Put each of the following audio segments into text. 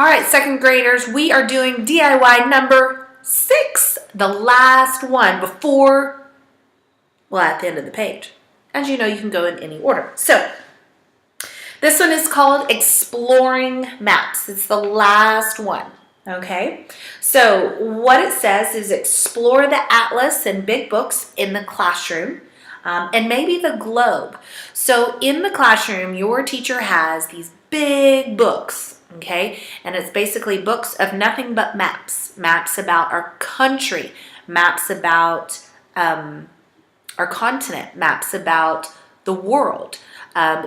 All right, second graders, we are doing DIY number 6, the last one before, well, at the end of the page. As you know, you can go in any order. So this one is called Exploring Maps. It's the last one, okay? So what it says is explore the atlas and big books in the classroom. And maybe the globe. So in the classroom, your teacher has these big books, okay? And it's basically books of nothing but maps. Maps about our country, maps about our continent, maps about the world.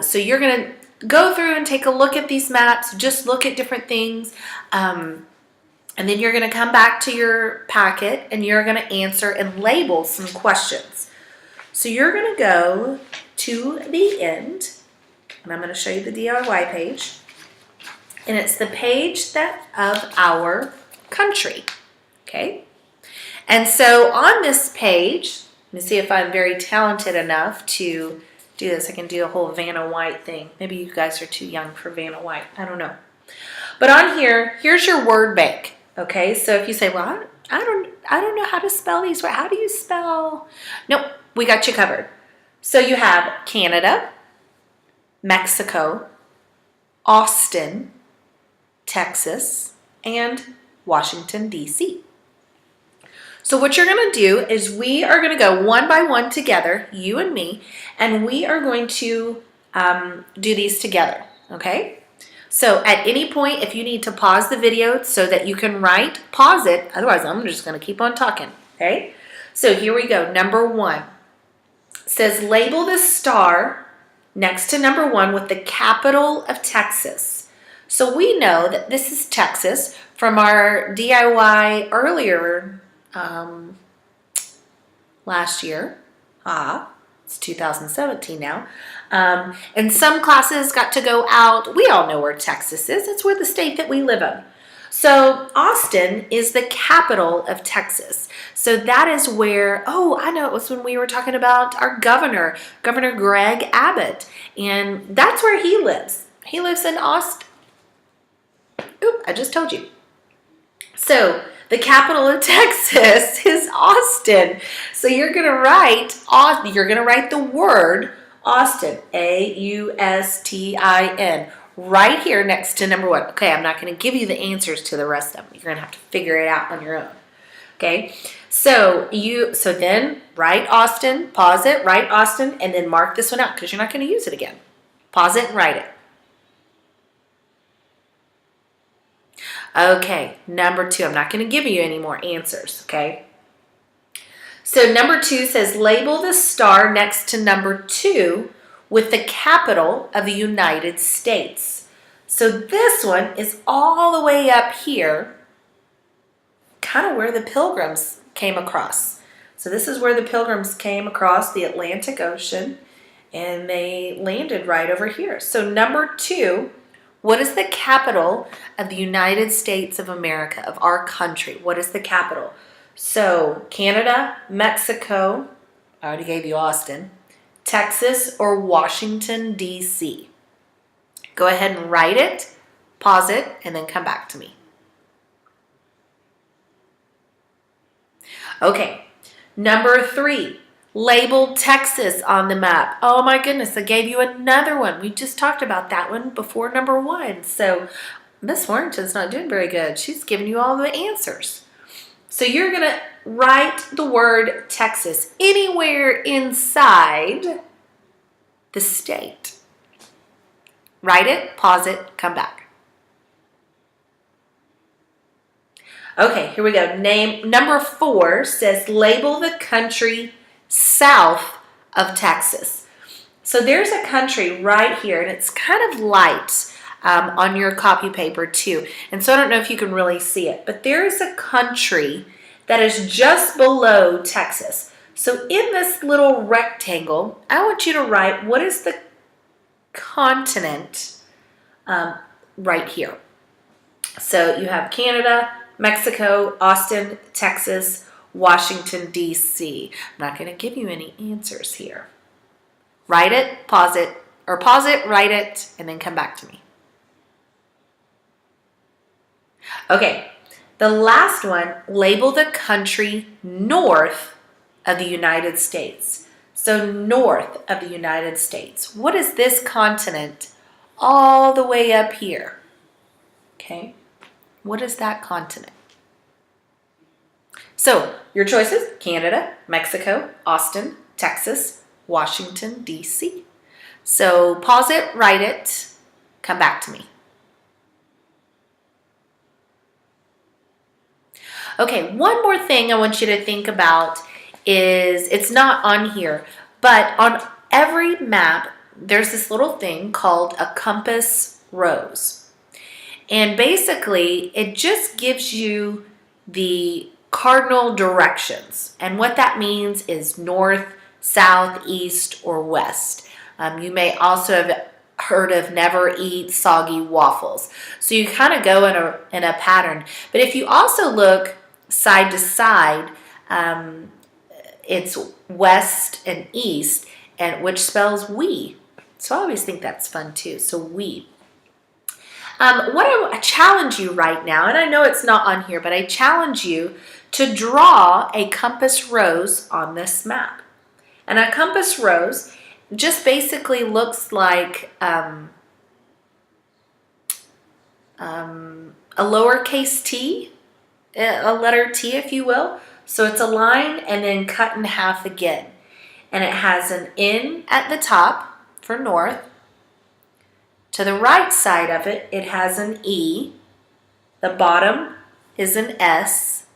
So you're going to go through and take a look at these maps, just look at different things. And then you're going to come back to your packet and you're going to answer and label some questions. So you're going to go to the end, and I'm going to show you the DIY page, and it's the page of our country, okay? And so on this page, let me see if I'm very talented enough to do this. I can do a whole Vanna White thing. Maybe you guys are too young for Vanna White. I don't know. But on here, here's your word bank, okay? So if you say, well, I don't know how to spell these. How do you spell? Nope. We got you covered. So you have Canada, Mexico, Austin, Texas, and Washington, D.C. So what you're going to do is we are going to go one by one together, you and me, and we are going to do these together, okay? So at any point, if you need to pause the video so that you can write, pause it. Otherwise, I'm just going to keep on talking, okay? So here we go. Number 1. Says label the star next to number 1 with the capital of Texas. So we know that this is Texas from our DIY earlier last year. It's 2017 now. And some classes got to go out. We all know where Texas is. It's where the state that we live in. So Austin is the capital of Texas. So that is where, I know it was when we were talking about our governor, Governor Greg Abbott. And that's where he lives. He lives in Austin. Oop, I just told you. So the capital of Texas is Austin. So you're going to write the word Austin, A-U-S-T-I-N. Right here next to number 1. Okay, I'm not going to give you the answers to the rest of them. You're going to have to figure it out on your own. Okay, so then write Austin, pause it, write Austin, and then mark this one out because you're not going to use it again. Pause it and write it. Okay, number 2. I'm not going to give you any more answers, okay? So number 2 says label the star next to number 2 with the capital of the United States. So this one is all the way up here, kind of where the Pilgrims came across. So this is where the Pilgrims came across the Atlantic Ocean, and they landed right over here. So number 2, what is the capital of the United States of America, of our country? What is the capital? So Canada, Mexico, I already gave you Austin, Texas, or Washington, D.C. Go ahead and write it, pause it, and then come back to me. Okay, number 3, label Texas on the map. Oh my goodness, I gave you another one. We just talked about that one before number 1. So Miss Warrington's not doing very good. She's giving you all the answers. So you're going to write the word Texas anywhere inside the state. Write it, pause it, come back. Okay, here we go. Number 4 says label the country south of Texas. So there's a country right here, and it's kind of light on your copy paper too. And so I don't know if you can really see it, but there's a country that is just below Texas. So in this little rectangle, I want you to write what is the continent right here. So you have Canada, Mexico, Austin, Texas, Washington, D.C. I'm not going to give you any answers here. Write it, pause it, write it, and then come back to me. Okay, the last one, label the country north of the United States. So north of the United States. What is this continent all the way up here? Okay, what is that continent? So your choices, Canada, Mexico, Austin, Texas, Washington, D.C. So pause it, write it, come back to me. Okay, one more thing I want you to think about is, it's not on here, but on every map, there's this little thing called a compass rose. And basically, it just gives you the cardinal directions. And what that means is north, south, east, or west. You may also have heard of never eat soggy waffles. So you kind of go in a pattern. But if you also look side to side, it's west and east, and which spells we. So I always think that's fun too. So we. What I challenge you right now, and I know it's not on here, but I challenge you to draw a compass rose on this map. And a compass rose just basically looks like a lowercase t, a letter T, if you will. So it's a line and then cut in half again. And it has an N at the top for north. To the right side of it, it has an E. The bottom is an S.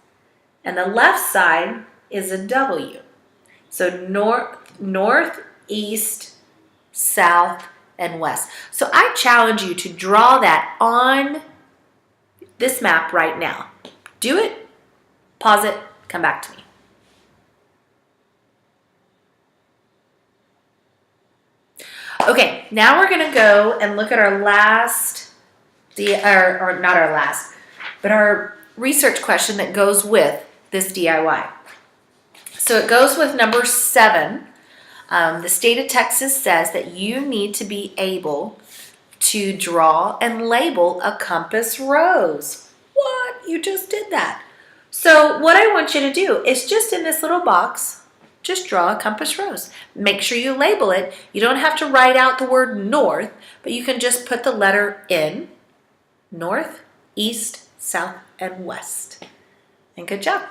And the left side is a W. So north, east, south, and west. So I challenge you to draw that on this map right now. Do it, pause it, come back to me. Okay, now we're gonna go and look at our last, or not our last, but our research question that goes with this DIY. So it goes with number 7. The state of Texas says that you need to be able to draw and label a compass rose. What? You just did that. So what I want you to do is just in this little box, just draw a compass rose. Make sure you label it. You don't have to write out the word north, but you can just put the letter N, north, east, south, and west. And good job.